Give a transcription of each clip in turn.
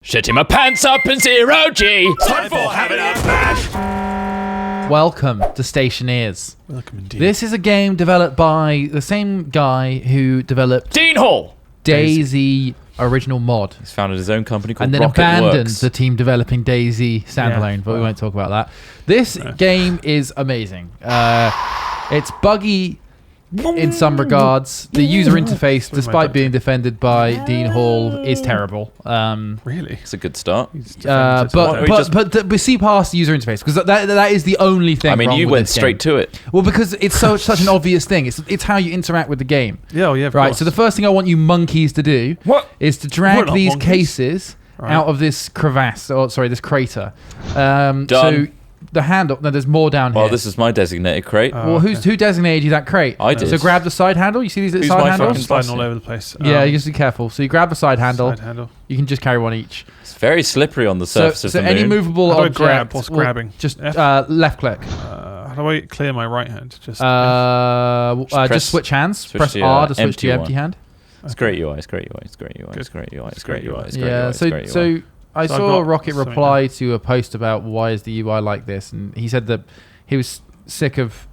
Shitting my pants up in zero G. Time for having a bash. Welcome to Stationeers. Welcome indeed. This is a game developed by the same guy who developed Dean Hall. Daisy original mod. He's founded his own company called And then Rocket abandoned Works. the team developing Daisy standalone, but we won't talk about that. This game is amazing. It's buggy in some regards. The user interface, despite being defended by Dean Hall, is terrible. Really? It's a good start. But we see past the user interface because that is the only thing. I mean, wrong you with went this straight game. to it. Well, because it's such an obvious thing. It's how you interact with the game. Yeah, of Right. course. So the first thing I want you monkeys to do is to We're drag not these monkeys. cases out of this this crater. So the handle. No, there's more down here. Well, this is my designated crate. Well, who designated you that crate? I did. So grab the side handle. You see these little Who's side my handles? fucking sliding all over the place. Yeah, you just be careful. So you grab the side handle. Side handle. You can just carry one each. It's very slippery on the surface of the any moon. movable How do I object. grab? What's grabbing? Just F? left click. How do I clear my right hand? Just Just switch hands. switch Press to R your to switch to your empty empty hand. It's great UI. It's great UI. It's great UI. It's great UI. It's great UI. It's great UI. Yeah. It's great UI. So I So I've saw got Rocket something reply to a post about why is the UI like this, and he said that he was sick of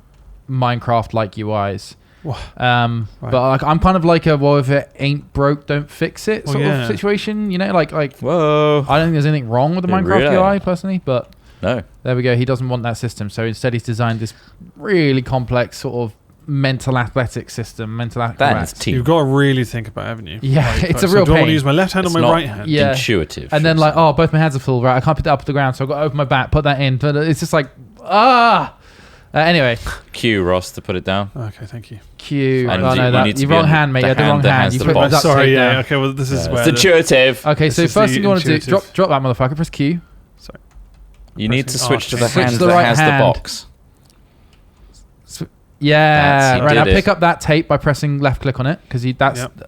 Minecraft-like UIs. Right. But I'm kind of like a well, if it ain't broke, don't fix it sort of situation. You know, like Whoa. I don't think there's anything wrong with the Yeah, Minecraft really? UI personally, but No. there we go. He doesn't want that system, so instead he's designed this really complex sort of mental athletic system. Mental That is acrobats. team. You've got to really think about it, haven't you? Yeah, it's a so real do I want pain. to use my left hand It's or my not- right hand? Yeah. Intuitive. And then like, oh, both my hands are full. Right, I can't put that up to the ground, so I've got to open my back, put that in. But it's just like, anyway, Q Ross to put it down. Okay, thank you. Q. And Oh you no, that need to you be wrong on hand, mate. the You had the hand wrong that hand. has You the put box. duct Sorry, tape yeah. down. Okay, well, this is where. It's intuitive. Okay, so This is first the thing you want to do, intuitive. drop that motherfucker. Press Q. Sorry. You need to Pressing switch to the R. Switch hand to the that right has hand. the box. Yeah, You right. Now did it. pick up that tape by pressing left click on it because you desperately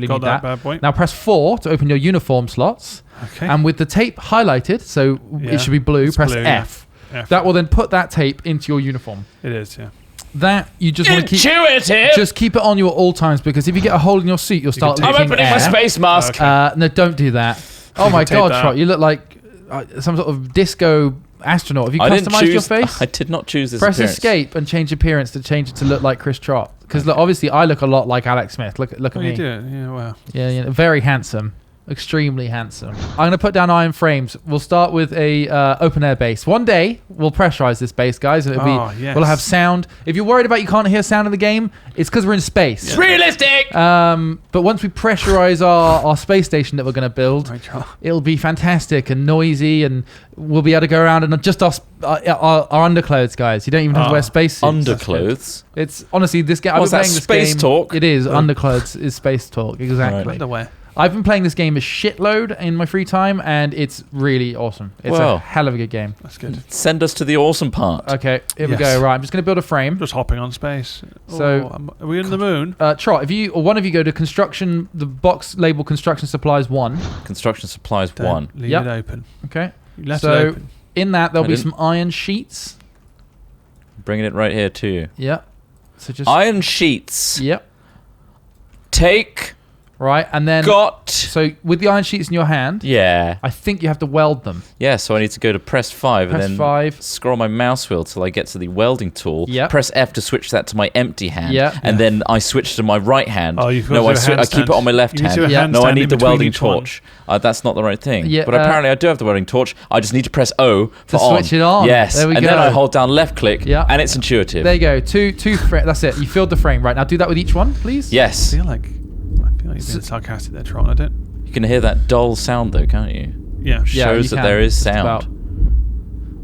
Got need that that. bad boy. Now press 4 to open your uniform slots, Okay. and with the tape highlighted, so Yeah, it should be blue. it's Press blue, yeah. F. F. That will then put that tape into your uniform. It is, yeah. That you just want to keep. Intuitive. Just keep it on you at all times because if you get a hole in your suit, you'll start can take- I'm leaking opening air. my space mask. Okay. No, don't do that. Oh You my can tape God, that. Trot, you look like some sort of disco astronaut. Have you I didn't customized choose. your face? I did not choose this Press appearance. escape and change appearance to change it to look like Chris Trott. Because obviously I look a lot like Alex Smith. Look at Oh, me. you did? Yeah, wow. Yeah, very handsome. Extremely handsome. I'm going to put down iron frames. We'll start with a open air base. One day we'll pressurize this base, guys, and Yes. we'll have sound. If you're worried about you can't hear sound in the game, it's because we're in space. It's realistic. But once we pressurize our space station that we're going to build, Right, Charles. it'll be fantastic and noisy, and we'll be able to go around in just our underclothes, guys. You don't even have to wear space suits. Underclothes. It's honestly this game. I've What's been that, playing this space game. talk? It is underclothes is space talk exactly. Right. Underwear. I've been playing this game a shitload in my free time, and it's really awesome. It's Wow. a hell of a good game. That's good. Send us to the awesome part. Okay, here we Yes. go. Right, I'm just going to build a frame. Just hopping on space. So- Are we in the moon? Trot, if you or one of you go to construction, the box label construction supplies 1. Construction supplies Don't 1. Leave Yep. it open. Okay, You left So- it open. in that there'll I be didn't. some iron sheets. Bringing it right here to you. Yep. So just Iron sheets. yep. Take. Right, and then Got. so with the iron sheets in your hand, Yeah. I think you have to weld them. Yeah, so I need to go to press 5 Press and then 5. scroll my mouse wheel till I get to the welding tool. Yep. Press F to switch that to my empty hand. Yep. And then I switch to my right hand. Oh, you've got no, to I, do a I keep it handstand. on my left You need to hand. do a Yeah. No, I handstand need in the between welding each one. torch. That's not the right thing. Yeah, but apparently I do have the welding torch. I just need to press O for To on. switch it on. Yes. There we and go. then I hold down left click. Yeah. And it's intuitive. There you go. Two that's it. You filled the frame. Right, now do that with each one, please. Yes. I feel like you're being sarcastic there, Tron. I don't. You can hear that dull sound though, can't you? Yeah. Yeah, Shows you that can, there is just sound. about.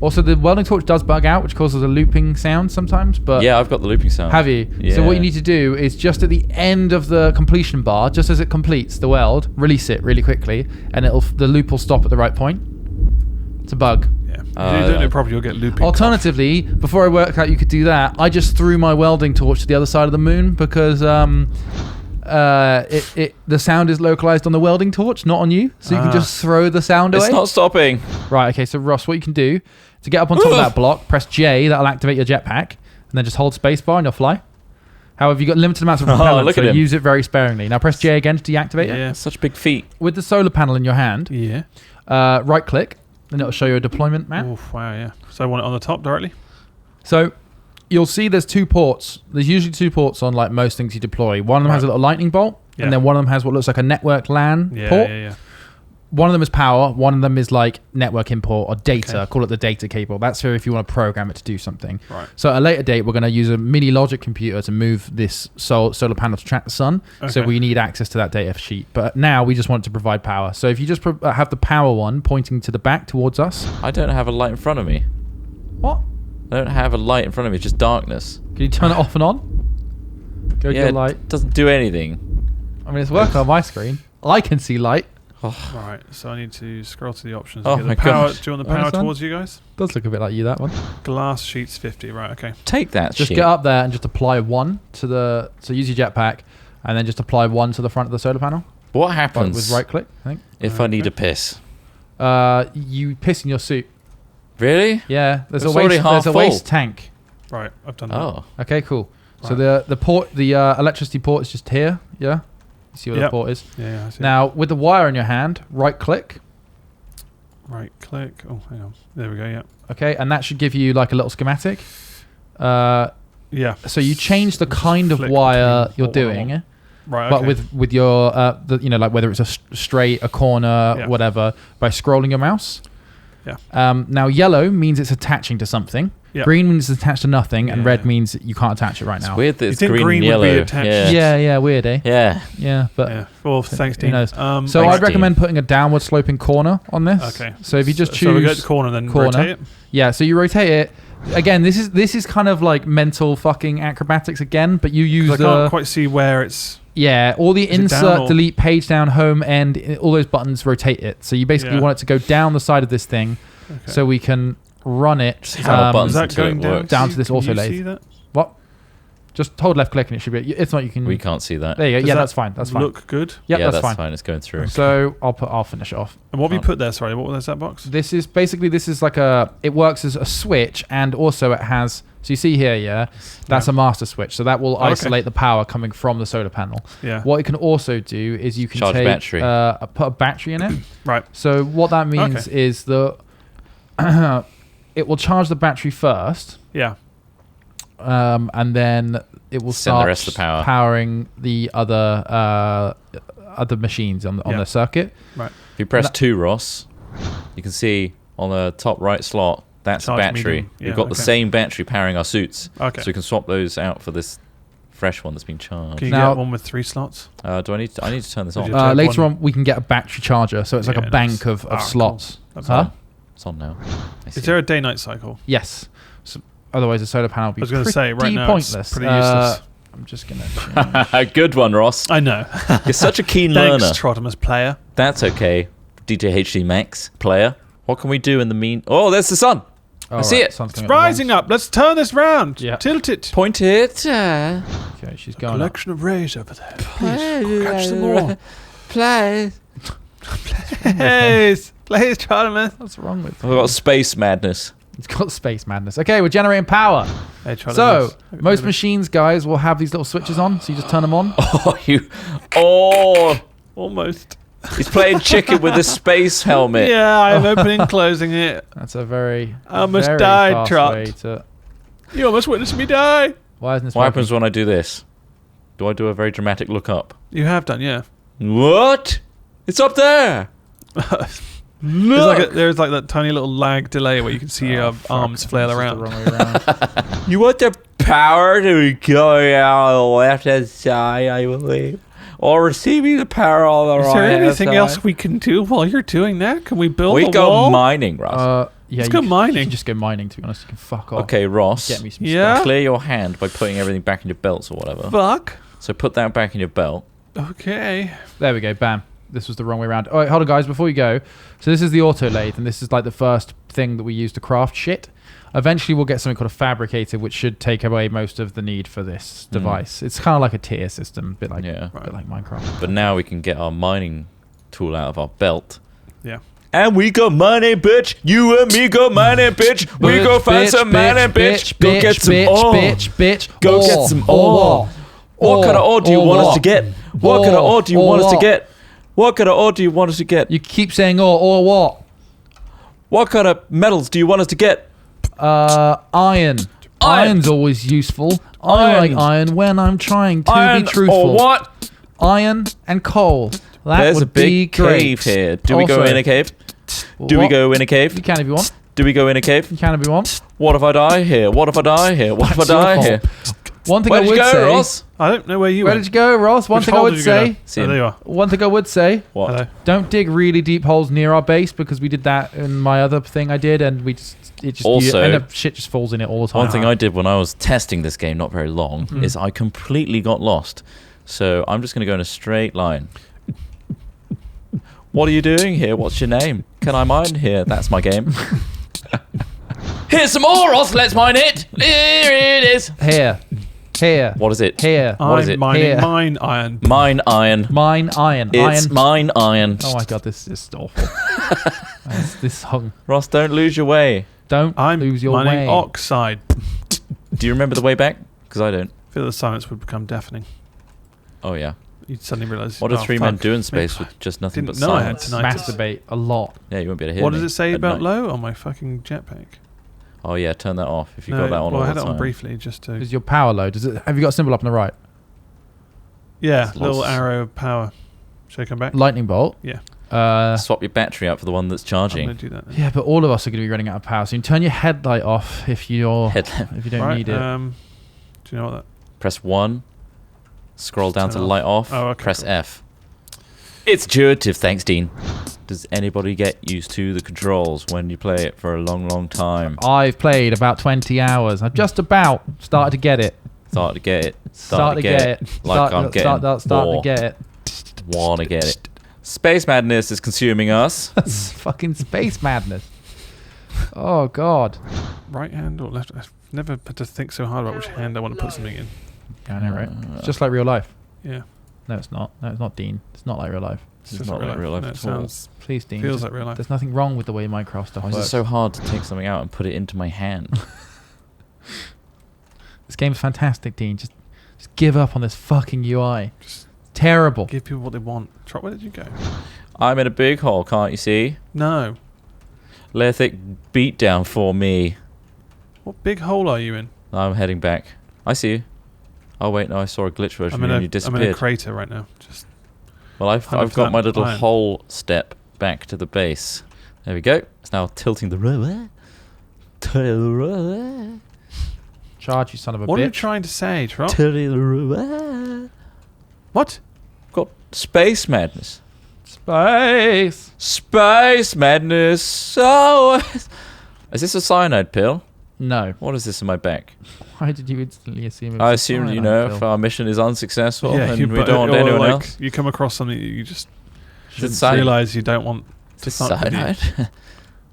Also, the welding torch does bug out, which causes a looping sound sometimes. But Yeah, I've got the looping sound. have you? Yeah. So what you need to do is just at the end of the completion bar, just as it completes the weld, release it really quickly, and the loop will stop at the right point. It's a bug. Yeah. If you don't do it properly, you'll get looping. Alternatively, before I worked out you could do that, I just threw my welding torch to the other side of the moon because the sound is localized on the welding torch, not on you. So you can just throw the sound away. It's not stopping. Right, okay, so Ross, what you can do to get up on top of that block, press J, that'll activate your jetpack, and then just hold spacebar and you'll fly. However, you've got limited amounts of Oh, propellant, look so at him. use it very sparingly. Now press J again to deactivate it. Yeah. Such big feet. With the solar panel in your hand, Yeah. right click, and it'll show you a deployment map. Oof, wow, yeah. So I want it on the top directly? So you'll see there's 2 ports. There's usually 2 ports on like most things you deploy. One of them has a little lightning bolt, Yeah. and then one of them has what looks like a network LAN Yeah, port. yeah. One of them is power. One of them is like network import or data. Okay. Call it the data cable. That's for if you want to program it to do something. Right. So at a later date, we're going to use a mini logic computer to move this solar panel to track the sun. So Okay. we need access to that data sheet. But now we just want it to provide power. So if you just have the power one pointing to the back towards us. I don't have a light in front of me. What? I don't have a light in front of me. It's just darkness. Can you turn it off and on? Go Yeah, get light. it doesn't do anything. I mean, it's working on my screen. I can see light. Right, so I need to scroll to the options. Oh and get my the power. gosh. Do you want the power Understand? towards you guys? Does look a bit like you, that one. Glass sheets 50. Right, okay. Take that Just shit. get up there and just apply 1 to the... So use your jetpack and then just apply 1 to the front of the solar panel. What Like happens with right click, I think. if I need a piss? You piss in your suit. Really? Yeah, there's It's a already waste. half There's a full. waste tank. Right, I've done that. Oh. Okay, cool. So Right. the electricity port is just here. Yeah, you see what the Yep. port is. Yeah, I see. Now with the wire in your hand, right click. Right click. Oh, hang on. There we go, yeah. Okay, and that should give you like a little schematic. Yeah. So you change the kind of Flick wire between you're what doing, Right, but okay. with your like whether it's a straight, a corner, Yeah. whatever, by scrolling your mouse. Yeah. Now yellow means it's attaching to something. Yeah. Green means it's attached to nothing, and Yeah. red means you can't attach it right It's now. weird that You it's think green, green and would be yellow. attached? Yeah. Yeah, weird, eh? Yeah. Yeah, but Yeah. Well, thanks, who Dean. knows? So so Thanks, I'd recommend putting a downward sloping corner on this. Okay. So if you just choose So we go to the corner and then corner. rotate it? Yeah, so you rotate it. Again, this is kind of like mental fucking acrobatics again, but you use 'Cause I can't quite see where it's... all the Is it down insert, or- delete, page down, home, end, all those buttons rotate it. So you basically Yeah. want it to go down the side of this thing, Okay. so we can run it Just hammer buttons Is that until going it down? works. down to this Can auto you lathe. see that? What? Just hold left click and it should be. If not, you can. We can't see that. There you go. Does Yeah, that that's fine. That's fine. Look good. Yep, yeah, that's fine. It's going through. So I'll finish it off. And what have you Can't- put there? Sorry, what was that box? This is like it works as a switch, and also it has. So you see here, yeah, that's a master switch. So that will Okay. isolate the power coming from the solar panel. Yeah. What it can also do is you can Charge take battery. put a battery in it. Right. So what that means Okay. is it will charge the battery first, Yeah. and then it will Send the start rest of the power. powering the other machines on Yeah. the circuit. Right. If you press that- 2, Ross, you can see on the top right slot, that's a Charge battery. medium. We've Yeah, got the okay. same battery powering our suits. Okay. So we can swap those out for this fresh one that's been charged. Can you Now- get one with 3 slots? Do I need to turn this Would on? you- Take Later one- on, we can get a battery charger, so it's like Yeah, a bank nice. of Ah, cool. slots. That's Huh? fine. It's on now. I see. Is there a day-night cycle? Yes. So otherwise, the solar panel would be I was going to say, right pretty now pointless. it's pretty useless. I'm just gonna. change. Good one, Ross. I know. You're such a keen Thanks, learner. Trotimus player. That's okay. DJHD Max player. What can we do in the mean? Oh, there's the sun. All see it. sun's It's coming up the rising up. Let's turn this round. Yeah. Tilt it. Point it. wall. Okay, she's going up. Collection of rays over there. Please, catch them all. Play. Please, please, Trotimus. What's wrong with? We've got space madness. It's got space madness. Okay, we're generating power. Hey, Trotimus. So most machines, guys, will have these little switches on. So you just turn them on. Oh, you. Oh, Almost. he's playing chicken with a space helmet. Yeah, I'm opening and closing it. That's a very. I almost very died, fast Trot. way to- You almost witnessed me die. Why isn't this? What working? happens when I do this? Do I do a very dramatic look up? You have done, yeah. What? It's up there. There's like that tiny little lag delay where you can see your Oh, fuck. arms flail This is the around. wrong way around. You want the power to be going out on the left hand side, I believe, or receiving the power on the Is right there hand anything side. else we can do while you're doing that? Can we build We a go wall? mining, Ross. Yeah, Let's you go can- mining. You can just go mining. To be honest, you can fuck off. Okay, Ross. Get me some Yeah? stuff. Clear your hand by putting everything back in your belts or whatever. Fuck. So put that back in your belt. Okay. There we go. Bam. This was the wrong way around. All right, hold on, guys. Before you go, so this is the auto lathe, and this is like the first thing that we use to craft shit. Eventually, we'll get something called a fabricator, which should take away most of the need for this device. It's kind of like a tier system, a bit like Minecraft. But now we can get our mining tool out of our belt. Yeah. And we go mining, bitch. You and me go mining, bitch. We go find some mining, bitch. Go get some ore. bitch. Go ore, get some ore. ore. What kind of ore do you want us to get? What kind of ore do you want us to get? What kind of ore do you want us to get? You keep saying or what? What kind of metals do you want us to get? Iron. Iron's always useful. I like iron when I'm trying to be truthful. Or what? Iron and coal. There's a big cave here. Do we go in a cave? Do we go in a cave? You can if you want. Do we go in a cave? You can if you want. What if I die here? What if I die here? What if I die here? One thing Where I did would you go, say. Ross? I don't know where you Where went. did you go, Ross? One Which thing I hole would did you go say. down? See Oh, him. there you are. One thing I would say. What? Hello. Don't dig really deep holes near our base because we did that in my other thing I did, and Also- you end up shit just falls in it all the time. One thing I did when I was testing this game not very long is I completely got lost. So I'm just going to go in a straight line. What are you doing here? What's your name? Can I mine here? That's my game. Here's some more, Ross. Let's mine it. Here it is. Here. What is it? Here. What is I'm it? mining Here. mine iron. Mine iron. Mine iron. It's Iron. mine iron. Oh my god, this is awful. This song. Ross, don't lose your way. Don't I'm lose your mining way. oxide. Do you remember the way back? Because I don't. I feel the silence would become deafening. Oh, yeah. You'd suddenly realise. What do oh, three men fuck. do in space with just nothing but Didn't know I had silence? tinnitus. Masturbate a lot. Yeah, you won't be able to hear What me does it say at about night. low on my fucking jetpack? Oh, yeah, turn that off if you No, got that on well, all I had the it time. on briefly just to. Is your power low? Have you got a symbol up on the right? Yeah, There's little lots. arrow of power. Should I come back? Lightning bolt. Yeah. Swap your battery out for the one that's I'm charging. going to do that. Then. Yeah, but all of us are going to be running out of power. So you can turn your headlight off if you Headlamp. if you don't Right, need it. do you know what that? Press 1. Scroll down to turn light off. Oh, okay, Press cool. F. It's intuitive, thanks, Dean. Does anybody get used to the controls when you play it for a long, long time? I've played about 20 hours. I've just about started to get it. Start to get it. Start to get it. Like I'm getting Start to more. get it. Wanna get it. Space madness is consuming us. That's fucking space madness. Oh god. Right hand or left? I've never had to think so hard about which hand I want to put something in. Yeah, I know, right? It's just like real life. Yeah. No, it's not. No, it's not, Dean. It's not like real life. It's just not like real life No, at it all. sounds, Please, Dean. feels like real life. There's nothing wrong with the way Minecraft stuff Why is it works. so hard to take something out and put it into my hand? This game's fantastic, Dean. Just give up on this fucking UI. Just Terrible. give people what they want. Trot, where did you go? I'm in a big hole, can't you see? No. Lithic beatdown for me. What big hole are you in? I'm heading back. I see you. Oh wait, no, I saw a glitch version I'm and you in a disappeared. crater right now. Just Well, I've got my 100% little iron. hole step back to the base. There we go. It's now tilting the rower. Charge, you son of a what are you bitch. trying to say, Trot? Tilting the rower. What? Got space madness. Space. Space madness. Oh, is this a cyanide pill? No. What is this in my back? Why did you instantly assume it was I a assumed, you cyanide know, pill? if our mission is unsuccessful and you we but- don't want or anyone like else. You come across something that you just It's cyanide. realise you don't want to It's fuck with you. cyanide.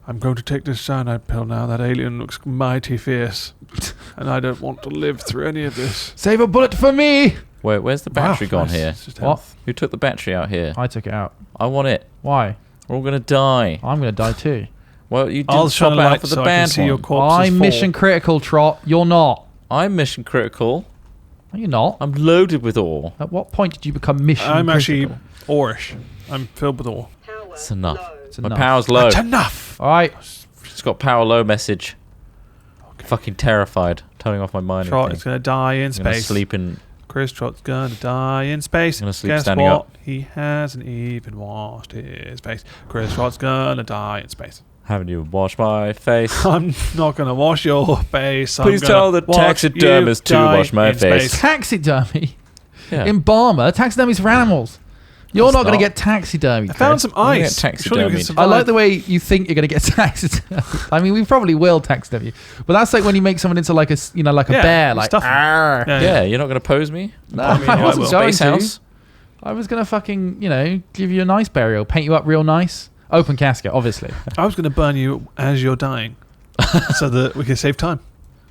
I'm going to take this cyanide pill now. That alien looks mighty fierce. And I don't want to live through any of this. Save a bullet for me. Wait, where's the battery Wow, gone nice. here? It's just What? health. Who took the battery out here? I took it out. I want it. Why? We're all gonna die. I'm going to die too. Well, you I'll didn't shine swap a out light for the so I can bad see your one. corpses I'm fall. mission critical, Trot. You're not. I'm mission critical. No, you're not. I'm loaded with ore. At what point did you become mission I'm actually critical? orish. I'm filled with ore. It's enough. It's My enough. power's low. That's enough! All right. It's got power low message. Okay. Fucking terrified. Turning off my mining Trot thing. is going to die in I'm gonna space. sleep in. Chris Trot's going to die in space. I'm gonna sleep Guess standing what? up. He hasn't even washed his face. Chris Trot's going to die in space. Haven't you washed my face? I'm not going to wash your face. Please I'm gonna tell the watch taxidermist you to die wash my in face. space. Taxidermy. Yeah. Embalmer. Taxidermy's for animals. You're It's not going to not. get taxidermy. I found Chris. some I'm gonna ice. get Surely we can taxidermied. I like survive. the way you think you're going to get taxidermy. I mean, we probably will taxidermy, but that's like when you make someone into like a, like a Yeah, bear, you like. stuff 'em. "Arr." Yeah, Yeah, you're not gonna pose me? No, I mean, I I wasn't will. going Space to. house? I was going to fucking, give you a nice burial, paint you up real nice, open casket, obviously. I was going to burn you as you're dying so that we can save time.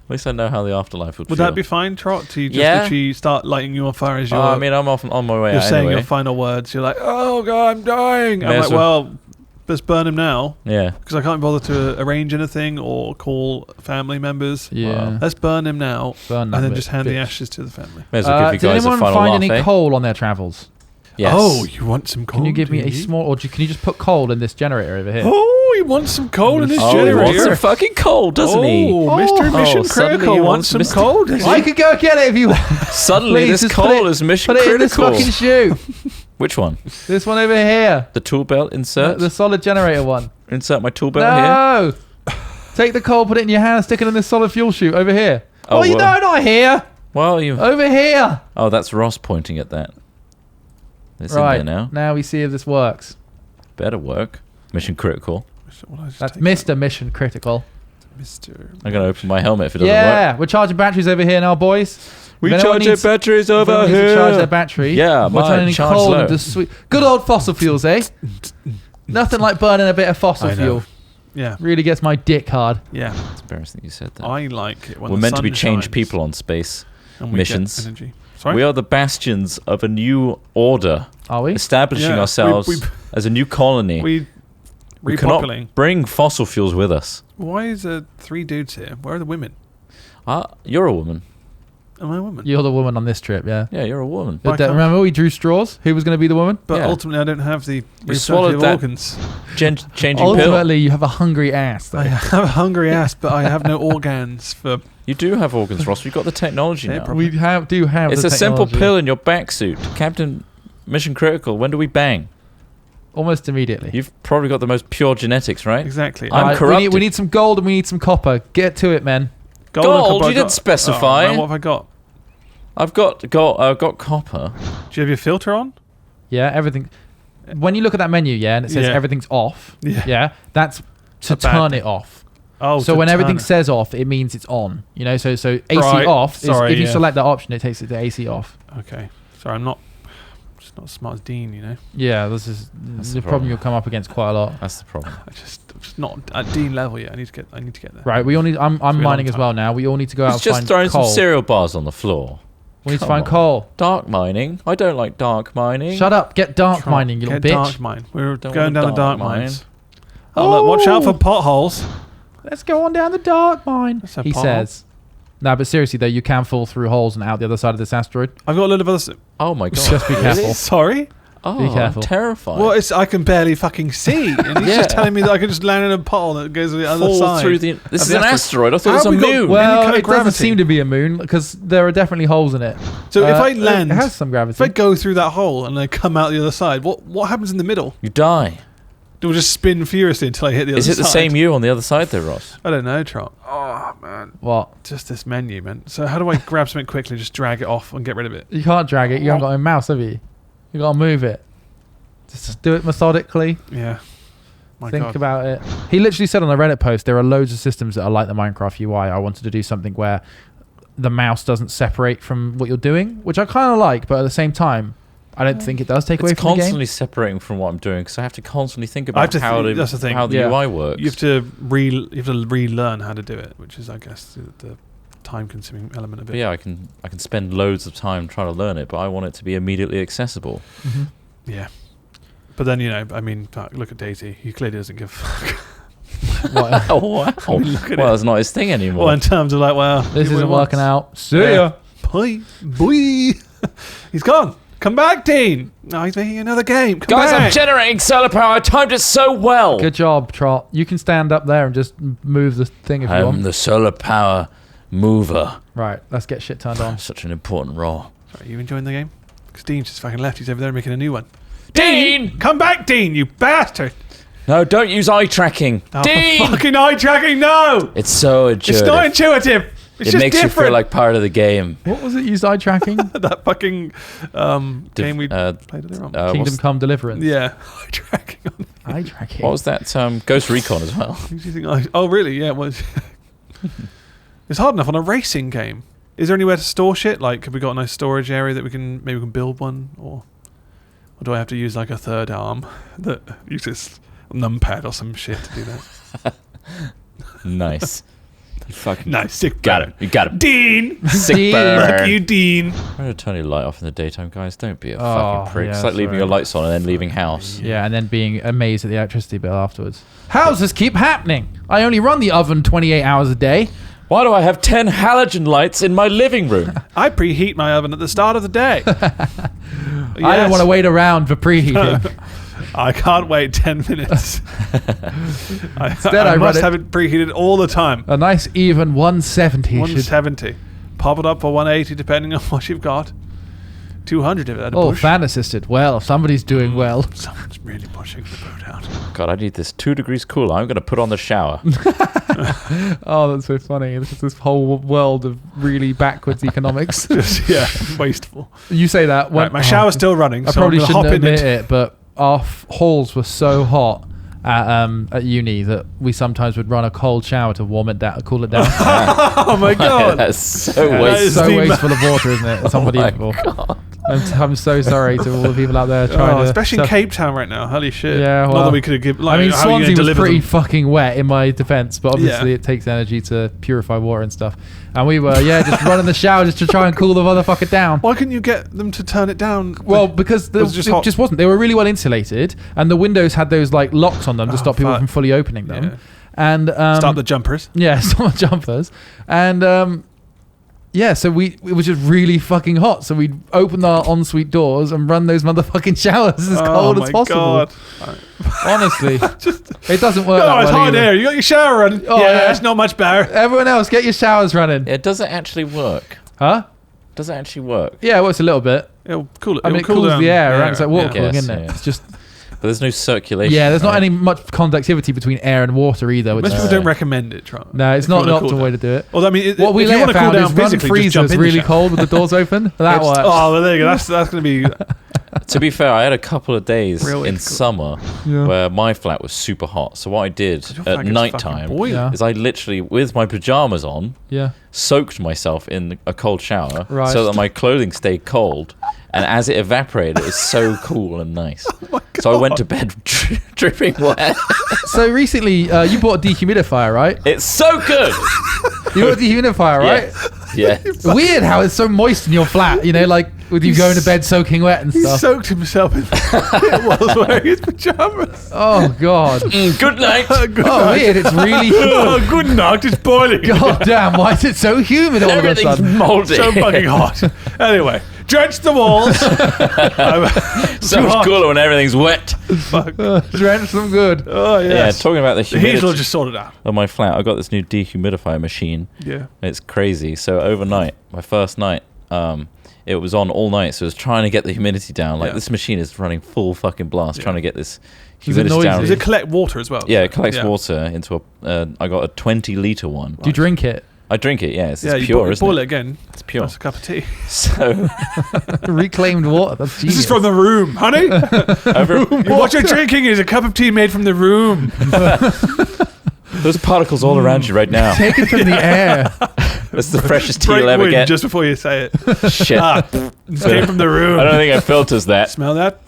At least I know how the afterlife would Would feel. that be fine, Trot? To just Yeah. literally start lighting you on fire as you're, I mean, I'm off on my way you're out saying anyway. your final words. You're like, oh, God, I'm dying. I'm May as like, well, let's burn him now. Yeah. Because I can't bother to arrange anything or call family members. Yeah. Let's burn him now. Burn that And then bit, just hand the bitch. ashes to the family. May as well give you Did guys a anyone final find laugh, any eh? coal on their travels? Yes. Oh, you want some coal? Can you give me do a small, or can you just put coal in this generator over here? Oh, he wants some coal in his Oh, he generator. wants some fucking coal, doesn't he? Oh, Mr. Oh, Mission suddenly Critical he wants wants some Mr. coal. does I he? could go get it if you want. Suddenly Please, this just coal is mission Put it in this critical. fucking shoe. Which one? This one over here. The tool belt insert? The solid generator one. Insert my tool belt here? No. Take the coal, put it in your hand, stick it in this solid fuel chute over here. Oh, Oh, you well. know, not here. Well, you... Over here. Oh, that's Ross pointing at that. It's Right. in there now. Now we see if this works. Better work. Mission critical. Well, I just That's take Mr. Mission Critical. Mr. I'm going to open my helmet if it doesn't Yeah, work. we're charging batteries over here now, boys. We If anyone charge our needs- batteries if over anyone needs to charge their here. battery. Yeah, we're mine, turning charge coal low. into sweet. Good old fossil fuels, eh? Nothing like burning a bit of fossil I know. fuel. Yeah, Really gets my dick hard. yeah. It's embarrassing you said that. I like it when We're the meant to sun be change shines people on space. and we missions. Get energy. Sorry? We are the bastions of a new order, Are we? establishing Yeah, ourselves we- as a new colony. we We repopulating. cannot bring fossil fuels with us. Why is there 3 dudes here? Where are the women? You're a woman. Am I a woman? You're the woman on this trip, yeah. Yeah, you're a woman. Why can't- Remember we drew straws? Who was going to be the woman? But Yeah. ultimately, I don't have the swallowed reproductive that organs. Changing pill. Ultimately, you have a hungry ass. Though. I have a hungry ass, but I have no organs for. You do have organs, Ross. We've got the technology Yeah, now. probably. We do have. It's the a simple technology. pill in your back suit. Captain Mission Critical, when do we bang? Almost immediately. You've probably got the most pure genetics, right? Exactly. I'm Alright, corrupted. we need some gold and we need some copper. Get to it, man. and Gold? copper, You I didn't got- specify. Oh, man, what have I got? I've got gold. I've got copper. Do you have your filter on? Yeah, everything. When you look at that menu, yeah, and it says Yeah. everything's off. Yeah. That's to A bad turn thing. it off. Oh, So to when turn everything it. says off, it means it's on. You know, so AC Right. off is Sorry, if you yeah. select that option, it takes it to AC off. Okay. Sorry, I'm not. Just not as smart as Dean, you know. Yeah, this is That's the the problem problem. you'll come up against quite a lot. That's the problem. I'm just not at Dean level yet. I need to get there. Right, we all need. I'm be a long mining as time. well now. We all need to go out It's and just find throwing coal. some cereal bars on the floor. We need to Come find on. coal. Dark mining. I don't like dark mining. Shut up. Get dark Try- mining, you get little bitch. dark mine. We're Don't going want down the dark dark mine. mines. Oh, look, watch out for potholes. Let's go on down the dark mine. That's a He pothole. says. No, but seriously though, you can fall through holes and out the other side of this asteroid. I've got a little bit of other. Oh my god. Just be careful. Sorry. Oh, Be careful. I'm terrified. Well, I can barely fucking see, and he's Yeah. just telling me that I can just land in a pothole that goes to the other Fall side. through the. This of is the an asteroid. I thought it How was a have we got- moon. Well, kind of it doesn't gravity. seem to be a moon because there are definitely holes in it. So if I land, it has some if gravity. I go through that hole and I come out the other side, what happens in the middle? You die. It will just spin furiously until I hit the other Is side. it the same you on the other side there, Ross? I don't know, Trot. Oh man, What? just this menu, man. So how do I grab something quickly, just drag it off and get rid of it? You can't drag it. You haven't got a mouse, have you? You got to move it. Just do it methodically. Yeah. My Think God. about it. He literally said on a Reddit post, there are loads of systems that are like the Minecraft UI. I wanted to do something where the mouse doesn't separate from what you're doing, which I kind of like, but at the same time, I don't think it does take away It's from the game. constantly separating from what I'm doing because I have to constantly think I have about to how, that's the thing. how the Yeah. UI works. You have to relearn how to do it, which is, I guess, the time-consuming element of it. But yeah, I can spend loads of time trying to learn it, but I want it to be immediately accessible. Mhm. Yeah. But then, you know, I mean, look at Daisy. He clearly doesn't give a fuck. What? Oh wow! I mean, look at Well, it. it's not his thing anymore. Well, in terms of like, well, This do what isn't he working wants. out. See Yeah. ya. Boy, boy. He's gone. Come back, Dean. No, he's making another game. Come Guys, I'm back. generating solar power. I timed it so well. Good job, Trot. You can stand up there and just move the thing if you I'm want. the solar power mover. Right, let's get shit turned on. Such an important role. Sorry, you enjoying the game? Because Dean's just fucking left. He's over there making a new one. Dean! Come back, Dean, you bastard. No, don't use eye tracking. Oh, Dean! for fucking eye tracking, no. It's so intuitive. It's not intuitive. It's It just makes you different. feel like part of the game. What was it? Used eye tracking? that fucking game we played earlier on. Kingdom what's- Come Deliverance. Yeah, eye tracking on. Eye tracking. What was that? Ghost Recon as well. Who do you think? Oh, really? Yeah, it was. It's hard enough on a racing game. Is there anywhere to store shit? Like, have we got a nice storage area that we can build one, or do I have to use like a third arm that uses a numpad or some shit to do that? Nice. Fucking Nice, sick got burn. him. You got him. Dean! Sick Dean. burn. Fuck you, Dean. I'm gonna turn your light off in the daytime, guys. Don't be a Oh, fucking prick. yeah, It's like leaving sorry. your lights on and then leaving house. Yeah, and then being amazed at the electricity bill afterwards. How does this keep happening? I only run the oven 28 hours a day. Why do I have 10 halogen lights in my living room? I preheat my oven at the start of the day. I don't want to wait around for preheating. I can't wait 10 minutes. Instead, I must run have it preheated all the time. A nice even 170. should- 170. Pop it up for 180 depending on what you've got. 200 if it had a Oh, push. fan assisted. Well, somebody's doing well. Someone's really pushing the boat out. God, I need this 2 degrees cooler. I'm gonna put on the shower. Oh, that's so funny. It's just this whole world of really backwards economics. Just, yeah, wasteful. You say that. Right, my shower's still running, I so probably I'm shouldn't gonna hop in admit it. it, but our halls were so hot at uni that we sometimes would run a cold shower to warm it down, cool it down. Oh my god. That's so Yeah, that wasteful. is So the wasteful of water, isn't it? It's Oh my unbelievable. I'm so sorry to all the people out there trying to... Especially in Cape Town right now. Holy shit. Yeah, Not well, that we could have given. Like, I mean, how are you gonna Swansea was deliver pretty them? fucking wet in my defense, but obviously Yeah. it takes energy to purify water and stuff. And we were, just running the shower just to try and cool the motherfucker down. Why couldn't you get them to turn it down? Well, because Was it just it hot? just wasn't. They were really well insulated, and the windows had those like locks on them to Oh, stop people fuck. from fully opening them. Yeah. And Start the jumpers. yeah, stop the jumpers, and yeah, so it was just really fucking hot. So we'd open our ensuite doors and run those motherfucking showers as cold as possible. God. Honestly, it doesn't work. Oh, that it's well hot either. there. You got your shower running. Oh, yeah, yeah. it's not much better. Everyone else, get your showers running. It doesn't actually work. Huh? Does it actually work? Yeah, it works a little bit. It'll cool it. I mean, it it'll cool cools down the air, right? It's like water yeah. cooling, Yes, isn't it? yeah. It's just But there's no circulation. yeah. There's not right? any much conductivity between air and water either. Which Most is, people don't recommend it. Try. no, it's if you not wanna the cool optimal down. way to do it. Although I mean, What we if you later want to cool found down is run physically, just jump freezers in the really shower. cold with the doors open. That works. Oh, well, there you go. That's going to be. To be fair, I had a couple of days Real in cool. summer Yeah. where my flat was super hot. So what I did Your at flag is night fucking time boiling. Yeah. is I literally, with my pajamas on, Yeah. soaked myself in a cold shower Right. so that my clothing stayed cold. And as it evaporated, it was so cool and nice. So I went to bed dripping wet. So recently, you bought a dehumidifier, right? It's so good. You bought a dehumidifier, right? Yeah. Weird how it's so moist in your flat. You know, like with you going to bed soaking wet and He stuff. soaked himself in while wearing his pajamas. Oh god. Good night. Good Oh night. weird. It's really. Oh, good night. It's boiling. God damn! Why is it so humid all of a Everything's sudden? moldy. So fucking hot. Anyway, drench the walls. So much cooler when everything's wet. Fuck. Drench them good. Oh, Yeah, yes. talking about the The heat will humidity just sort it out. of my flat, I got this new dehumidifier machine. Yeah. It's crazy. So overnight, my first night, it was on all night. So it was trying to get the humidity down. Like Yeah. this machine is running full fucking blast, Yeah. trying to get this Is it humidity noisy? down. Does it collect water as well? Yeah, it collects water into a. I got a 20-liter one. Do you drink it? I drink it. Yeah, it's Yeah, you pure, boil, isn't boil it? it again. It's pure. That's a cup of tea. So Reclaimed water. That's genius. This is from the room, honey. What you're drinking is a cup of tea made from the room. there's particles all around you right now. Taken from the air. That's the freshest tea Break you'll ever wind get. just before you say it. Shit. It came from the room. I don't think it filters that. Smell that?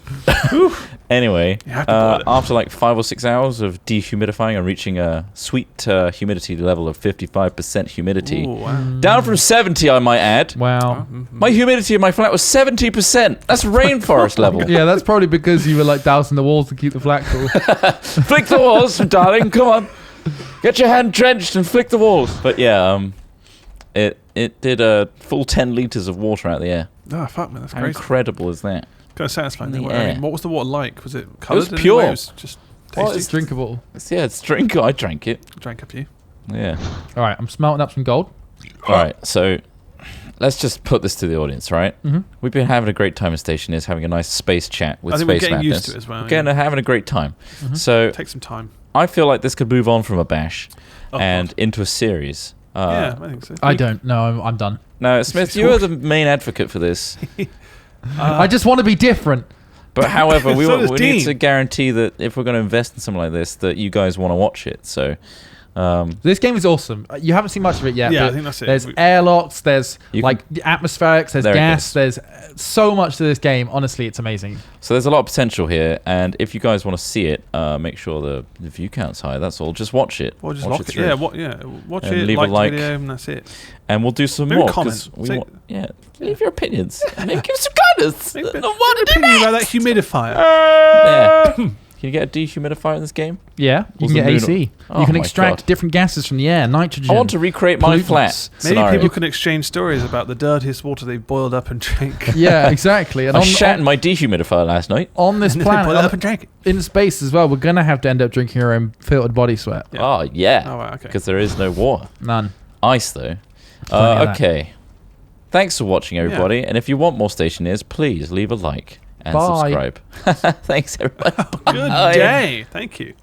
Anyway, You have to boil it. after like 5 or 6 hours of dehumidifying and reaching a sweet humidity level of 55% humidity, Ooh, wow. down from 70, I might add. Wow. My humidity in my flat was 70%. That's rainforest level. Yeah, that's probably because you were like dousing the walls to keep the flat cool. Flick the walls, darling. Come on, get your hand drenched and flick the walls. But yeah, it did a full 10 liters of water out the air. Oh, fuck, man. That's How crazy. incredible is that? Kind of satisfying. In the though. I mean, air. what was the water like? Was it coloured? was in any way? pure. It was just tasty. Well, It's drinkable. Yeah, it's drink. I drank it. Drank a few. Yeah. All right, I'm smelting up some gold. All right, so let's just put this to the audience, right? Mhm. We've been having a great time in Stationeers, having a nice space chat with I think we're Space getting used Madness. to it as well, We're getting, having a great time. Mhm. So Take some time. I feel like this could move on from a bash Oh, and God. into a series. Yeah, I think so. I don't know. I'm done. Now, Smith, you are the main advocate for this. I just want to be different. But however, we, So does we need Dean. to guarantee that if we're going to invest in something like this, that you guys want to watch it. So This game is awesome. You haven't seen much of it yet. Yeah, but I think that's it. There's airlocks. There's You like atmospherics. There's There it gas. is. There's so much to this game. Honestly, it's amazing. So there's a lot of potential here, and if you guys want to see it, make sure the view count's high. That's all. Just watch it. Or just watch lock it. through. Watch And it. leave a Like like. the video, and that's it. And we'll do some Maybe more. comment. 'Cause we Say- want, leave your opinions. Maybe give some guidance. Make a bit- on what to do opinion about that next. humidifier. Yeah. Can you get a dehumidifier in this game? Yeah, you Was can the get moon- AC. Oh You can my extract God. different gases from the air, nitrogen. I want to recreate my pollutants. flat Maybe scenario. people can exchange stories about the dirtiest water they've boiled up and drank. Yeah, exactly. And I shat in my dehumidifier last night. on this And then they boiled it up planet, and drank it. in space as well, we're gonna have to end up drinking our own filtered body sweat. Yeah. Oh, yeah. Oh, right, okay. Because there is no water. None. Ice, though. Plenty of that. Okay. Thanks for watching, everybody. And if you want more Stationeers, please leave a like and Bye. subscribe. Thanks, everybody. Good day. Thank you.